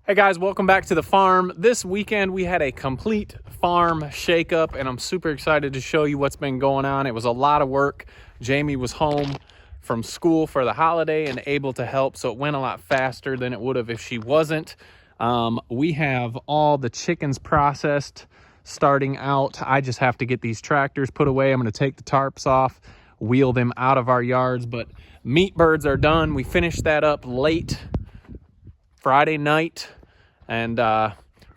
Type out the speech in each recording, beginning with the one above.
Hey guys, welcome back to the farm. This weekend we had a complete farm shakeup and I'm super excited to show you what's been going on. It was a lot of work. Jamie was home from school for the holiday and able to help, so it went a lot faster than it would have if she wasn't. We have all the chickens processed starting out. I just have to get these tractors put away. I'm going to take the tarps off, wheel them out of our yards, but meat birds are done. We finished that up late Friday night and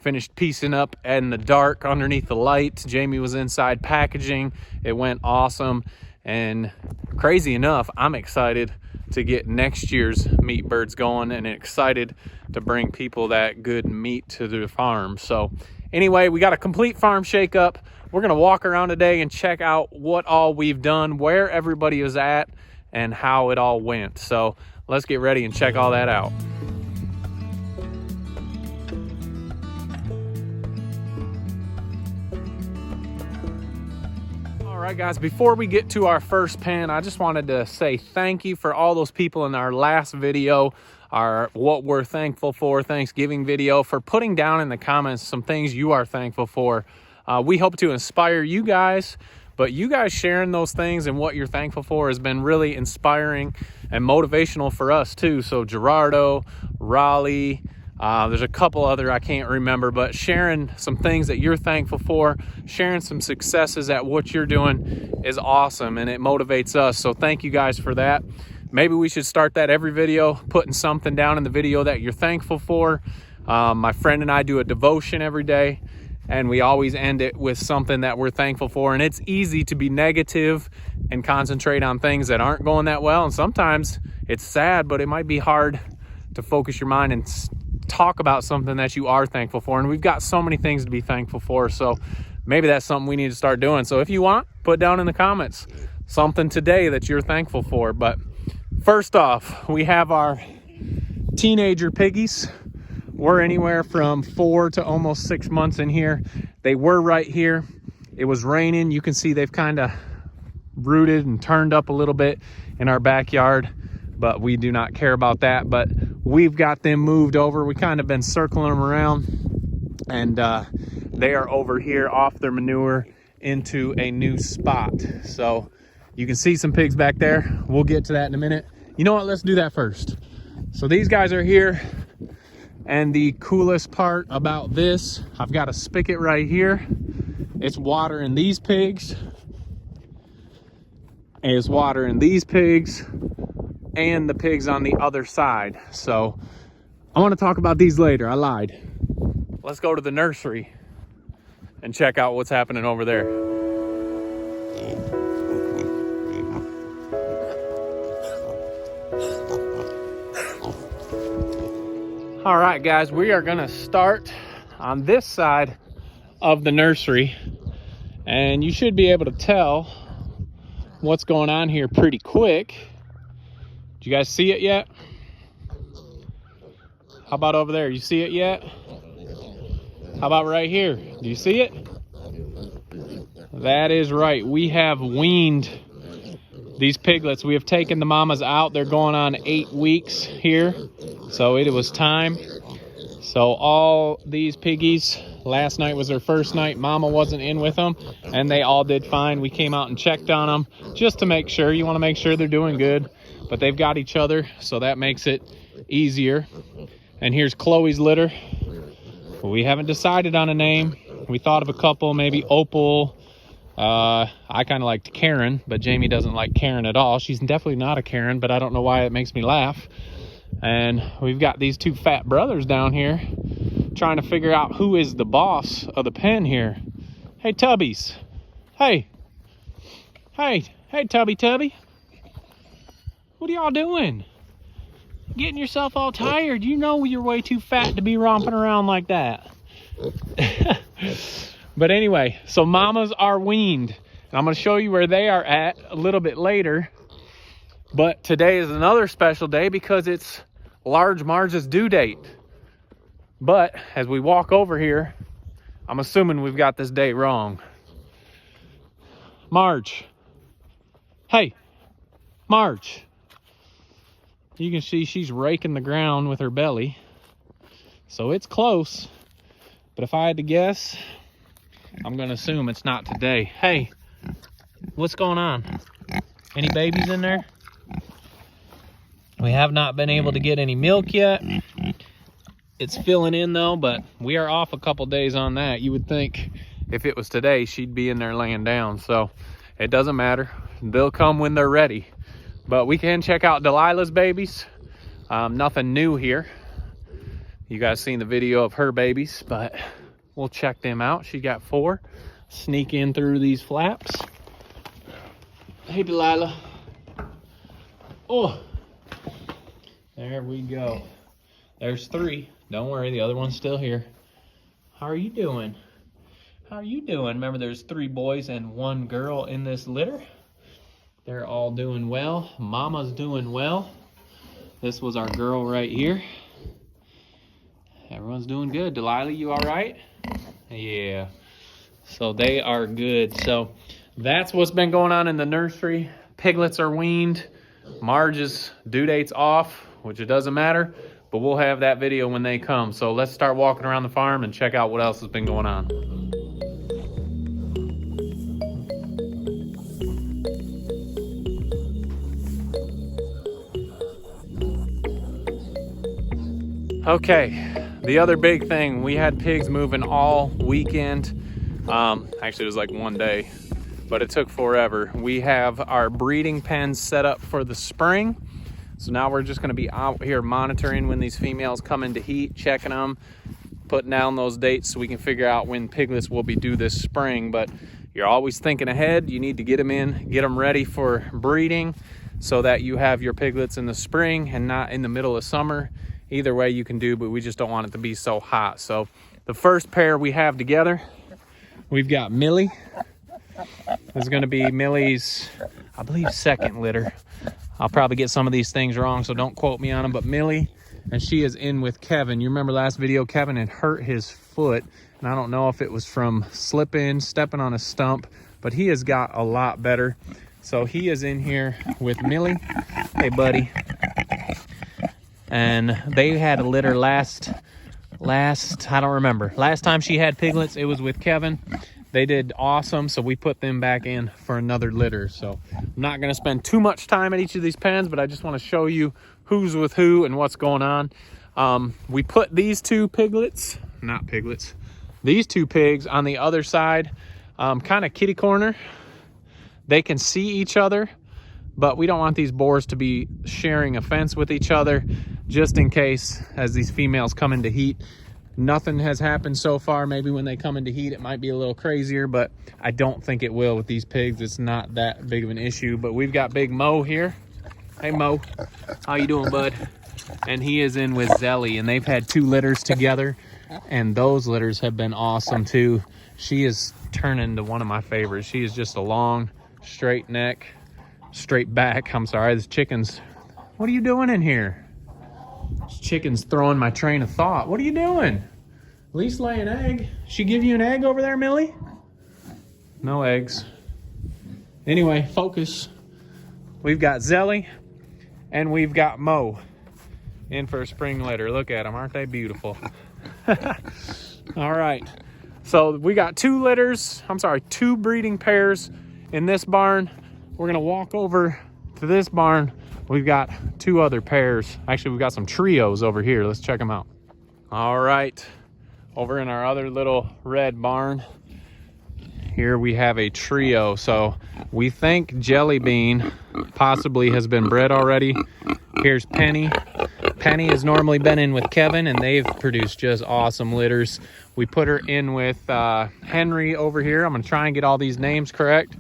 finished piecing up in the dark underneath the lights. Jamie was inside packaging. It went awesome, and crazy enough, I'm excited to get next year's meat birds going and excited to bring people that good meat to the farm. So anyway, we got a complete farm shakeup. We're gonna walk around today and check out what all we've done, where everybody is at, and how it all went. So let's get ready and check all that out. All right, guys, before we get to our first pen, I just wanted to say thank you for all those people in our last video, our what we're thankful for Thanksgiving video, for putting down in the comments some things you are thankful for. We hope to inspire you guys, but you guys sharing those things and what you're thankful for has been really inspiring and motivational for us too. So Gerardo, Raleigh, there's a couple other I can't remember, but sharing some things that you're thankful for, sharing some successes at what you're doing is awesome, and it motivates us. So thank you guys for that. Maybe we should start that every video, putting something down in the video that you're thankful for. My friend and I do a devotion every day, and we always end it with something that we're thankful for. And it's easy to be negative and concentrate on things that aren't going that well. And sometimes it's sad, but it might be hard to focus your mind and talk about something that you are thankful for. And we've got so many things to be thankful for, so maybe that's something we need to start doing. So if you want, put down in the comments something today that you're thankful for. But first off, we have our teenager piggies. We're anywhere from 4 to almost 6 months in here. They were right here. It was raining. You can see they've kind of rooted and turned up a little bit in our backyard, but we do not care about that. But we've got them moved over. We kind of been circling them around, and they are over here off their manure into a new spot. So you can see some pigs back there. We'll get to that in a minute. You know what? Let's do that first. So these guys are here, and the coolest part about this, I've got a spigot right here. It's watering these pigs. It's watering these pigs and the pigs on the other side. So I want to talk about these later. I lied. Let's go to the nursery and check out what's happening over there. All right, guys, we are gonna start on this side of the nursery, and you should be able to tell what's going on here pretty quick. Did you guys see it yet? How about over there? You see it yet? How about right here? Do you see it? That is right. We have weaned these piglets. We have taken the mamas out. They're going on 8 weeks here. So it was time. So all these piggies, last night was their first night. Mama wasn't in with them, and they all did fine. We came out and checked on them just to make sure. You want to make sure they're doing good, but they've got each other, so that makes it easier. And here's Chloe's litter. We haven't decided on a name. We thought of a couple, maybe Opal. I kind of liked Karen, but Jamie doesn't like Karen at all. She's definitely not a Karen, but I don't know why it makes me laugh. And we've got these two fat brothers down here trying to figure out who is the boss of the pen here. Hey, Tubbies. Hey, Tubby. What are y'all doing? Getting yourself all tired. You know you're way too fat to be romping around like that. But anyway, so mamas are weaned. And I'm going to show you where they are at a little bit later. But today is another special day because it's Large Marge's due date. But as we walk over here, I'm assuming we've got this date wrong. Marge. Hey, Marge. You can see she's raking the ground with her belly. So it's close. But if I had to guess, I'm gonna assume it's not today. Hey, what's going on? Any babies in there? We have not been able to get any milk yet. It's filling in though, but we are off a couple days on that. You would think if it was today, she'd be in there laying down. So it doesn't matter. They'll come when they're ready. But we can check out Delilah's babies. Nothing new here. You guys seen the video of her babies, but we'll check them out. She got 4. Sneak in through these flaps. Hey, Delilah. Oh, there we go. There's 3. Don't worry, the other one's still here. How are you doing? How are you doing? Remember, there's 3 boys and 1 girl in this litter. They're all doing well. Mama's doing well. This was our girl right here. Everyone's doing good. Delilah, you all right? Yeah. So they are good. So that's what's been going on in the nursery. Piglets are weaned. Marge's due date's off, which it doesn't matter, but we'll have that video when they come. So let's start walking around the farm and check out what else has been going on. Okay, the other big thing, we had pigs moving all weekend. Actually, it was like one day, but it took forever. We have our breeding pens set up for the spring. So now we're just gonna be out here monitoring when these females come into heat, checking them, putting down those dates so we can figure out when piglets will be due this spring. But you're always thinking ahead. You need to get them in, get them ready for breeding so that you have your piglets in the spring and not in the middle of summer. Either way you can do, but we just don't want it to be so hot. So the first pair we have together, we've got Millie. This is gonna be Millie's, I believe, 2nd litter. I'll probably get some of these things wrong, so don't quote me on them, but Millie, and she is in with Kevin. You remember last video, Kevin had hurt his foot, and I don't know if it was from slipping, stepping on a stump, but he has got a lot better. So he is in here with Millie. Hey, buddy. And they had a litter last, I don't remember. Last time she had piglets, it was with Kevin. They did awesome, so we put them back in for another litter. So I'm not gonna spend too much time at each of these pens, but I just wanna show you who's with who and what's going on. We put these 2 piglets, not piglets, these 2 pigs on the other side, kind of kitty corner. They can see each other, but we don't want these boars to be sharing a fence with each other, just in case as these females come into heat. Nothing has happened so far. Maybe when they come into heat, it might be a little crazier, but I don't think it will with these pigs. It's not that big of an issue, but we've got big Mo here. Hey, Mo, how you doing, bud? And he is in with Zelly, and they've had 2 litters together, and those litters have been awesome too. She is turning to one of my favorites. She is just a long, straight neck, straight back. I'm sorry, this chicken's, what are you doing in here? This chicken's throwing my train of thought. What are you doing? At least lay an egg. She give you an egg over there, Millie? No eggs. Anyway, focus. We've got Zelly and we've got Mo in for a spring litter. Look at them, aren't they beautiful? All right, so we got 2 litters, 2 breeding pairs in this barn. We're gonna walk over to this barn. We've got 2 other pairs. Actually, we've got some trios over here. Let's check them out. All right, over in our other little red barn, here we have a trio. So we think Jelly Bean possibly has been bred already. Here's Penny. Penny has normally been in with Kevin, and they've produced just awesome litters. We put her in with Henry over here. I'm gonna try and get all these names correct.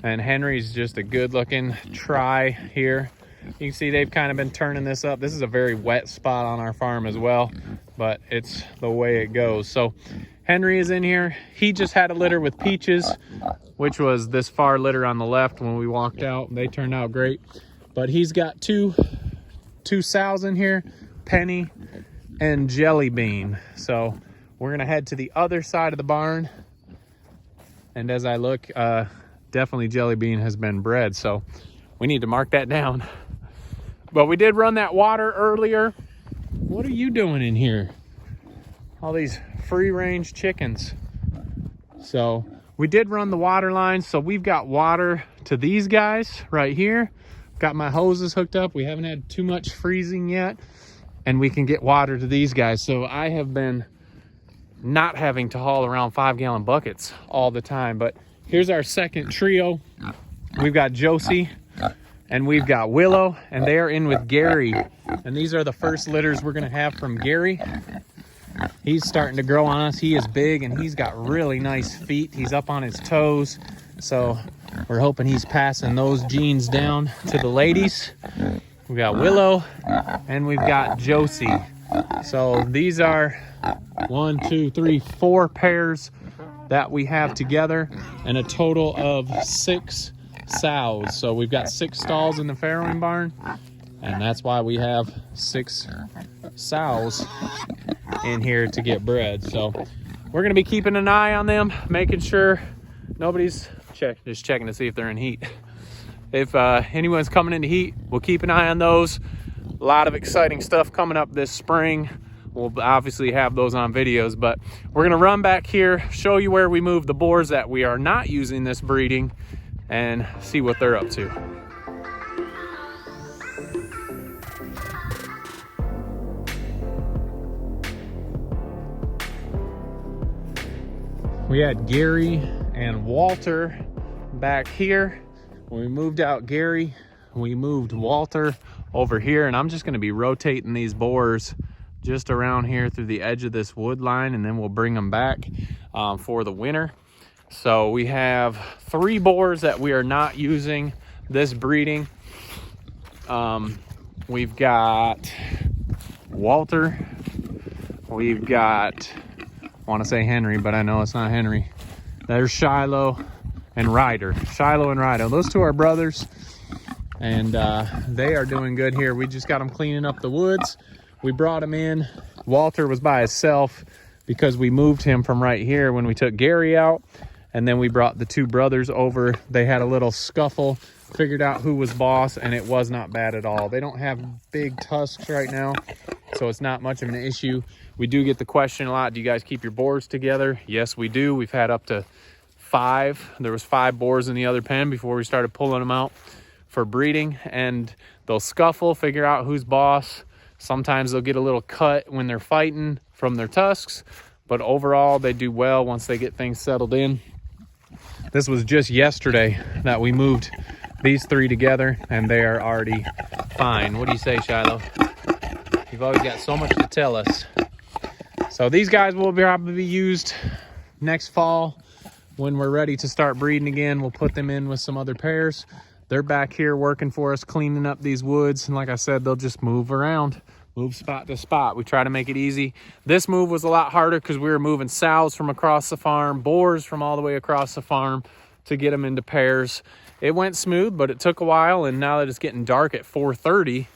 And Henry's just a good looking try here. You can see they've kind of been turning this up. This is a very wet spot on our farm as well, but it's the way it goes. So Henry is in here. He just had a litter with Peaches, which was this far litter on the left when we walked out. They turned out great. But he's got two sows in here, Penny and Jelly Bean. So we're gonna head to the other side of the barn. And as I look, definitely Jelly Bean has been bred, so we need to mark that down. But we did run that water earlier. What are you doing in here? all these free range chickens. So we did run the water line, so we've got water to these guys right here. Got my hoses hooked up. We haven't had too much freezing yet, and we can get water to these guys. So I have been not having to haul around 5-gallon buckets all the time. But here's our second trio. We've got Josie and we've got Willow, and they are in with Gary. And these are the first litters we're gonna have from Gary. He's starting to grow on us. He is big and he's got really nice feet. He's up on his toes. So we're hoping he's passing those genes down to the ladies. We've got Willow and we've got Josie. So these are 1, 2, 3, 4 pairs that we have together, and a total of 6 sows. So we've got 6 stalls in the farrowing barn, and that's why we have 6 sows in here to get bred. So we're going to be keeping an eye on them, making sure nobody's just checking to see if they're in heat. If anyone's coming into heat, we'll keep an eye on those. A lot of exciting stuff coming up this spring. We'll obviously have those on videos, but we're gonna run back here, show you where we move the boars that we are not using this breeding, and see what they're up to. We had Gary and Walter back here. When we moved out Gary, we moved Walter over here, and I'm just going to be rotating these boars just around here through the edge of this wood line, and then we'll bring them back for the winter. So we have 3 boars that we are not using this breeding. We've got Walter, we've got, I want to say Henry, but I know it's not Henry. There's Shiloh and Ryder. Shiloh and Ryder, those 2 are brothers, and they are doing good here. We just got them cleaning up the woods. We brought them in. Walter was by himself because we moved him from right here when we took Gary out, and then we brought the 2 brothers over. They had a little scuffle, figured out who was boss, and it was not bad at all. They don't have big tusks right now, so it's not much of an issue. We do get the question a lot, do you guys keep your boars together? Yes, we do. We've had up to 5. There was 5 boars in the other pen before we started pulling them out for breeding, and they'll scuffle, figure out who's boss. Sometimes they'll get a little cut when they're fighting from their tusks, but overall they do well once they get things settled in. This was just yesterday that we moved these 3 together, and they are already fine. What do you say, Shiloh? You've always got so much to tell us. So these guys will probably be used next fall when we're ready to start breeding again. We'll put them in with some other pairs. They're back here working for us, cleaning up these woods, and like I said, they'll just move around, move spot to spot. We try to make it easy. This move was a lot harder because we were moving sows from across the farm, boars from all the way across the farm to get them into pairs. It went smooth, but it took a while, and now that it's getting dark at 4:30,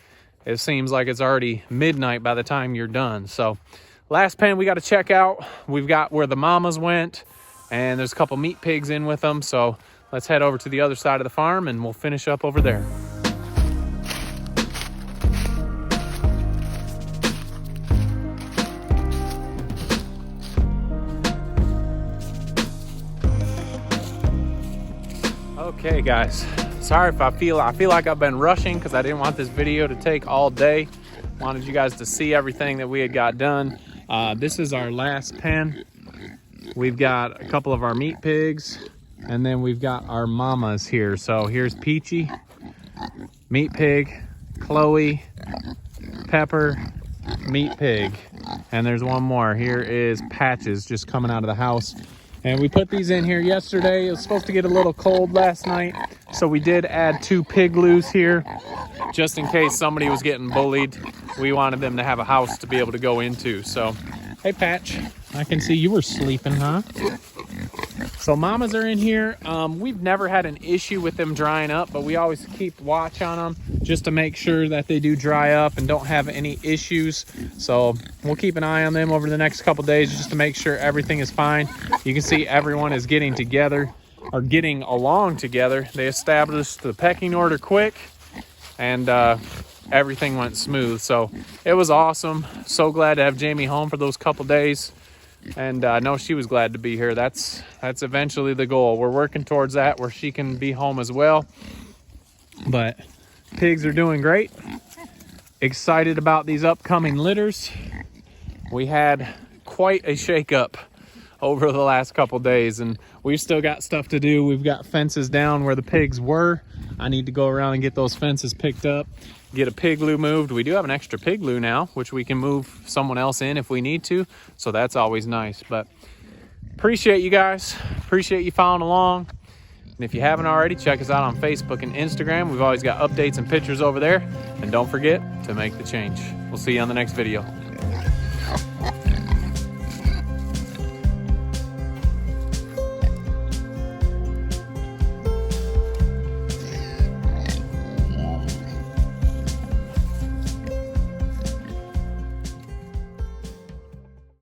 it seems like it's already midnight by the time you're done. So last pen we got to check out. We've got where the mamas went, and there's a couple meat pigs in with them. So let's head over to the other side of the farm and we'll finish up over there. Okay guys, sorry if I feel like I've been rushing because I didn't want this video to take all day. Wanted you guys to see everything that we had got done. This is our last pen. We've got a couple of our meat pigs, and then we've got our mamas here. So here's Peachy, meat pig, Chloe, Pepper, meat pig, and there's one more. Here is Patches just coming out of the house. And we put these in here yesterday. It was supposed to get a little cold last night, so we did add 2 pigloos here just in case somebody was getting bullied. We wanted them to have a house to be able to go into. So, hey Patch, I can see you were sleeping, huh? So mamas are in here. We've never had an issue with them drying up, but we always keep watch on them just to make sure that they do dry up and don't have any issues. So we'll keep an eye on them over the next couple days just to make sure everything is fine. You can see everyone is getting together, or getting along together. They established the pecking order quick, and everything went smooth. So it was awesome. So glad to have Jamie home for those couple days. And I know she was glad to be here. That's eventually the goal. We're working towards that, where she can be home as well. But pigs are doing great. Excited about these upcoming litters. We had quite a shakeup over the last couple days, and we've still got stuff to do. We've got fences down where the pigs were. I need to go around and get those fences picked up, get a pig loo moved. We do have an extra pig loo now, which we can move someone else in if we need to, so that's always nice. But appreciate you guys, appreciate you following along. And if you haven't already, check us out on Facebook and Instagram. We've always got updates and pictures over there. And don't forget to make the change. We'll see you on the next video.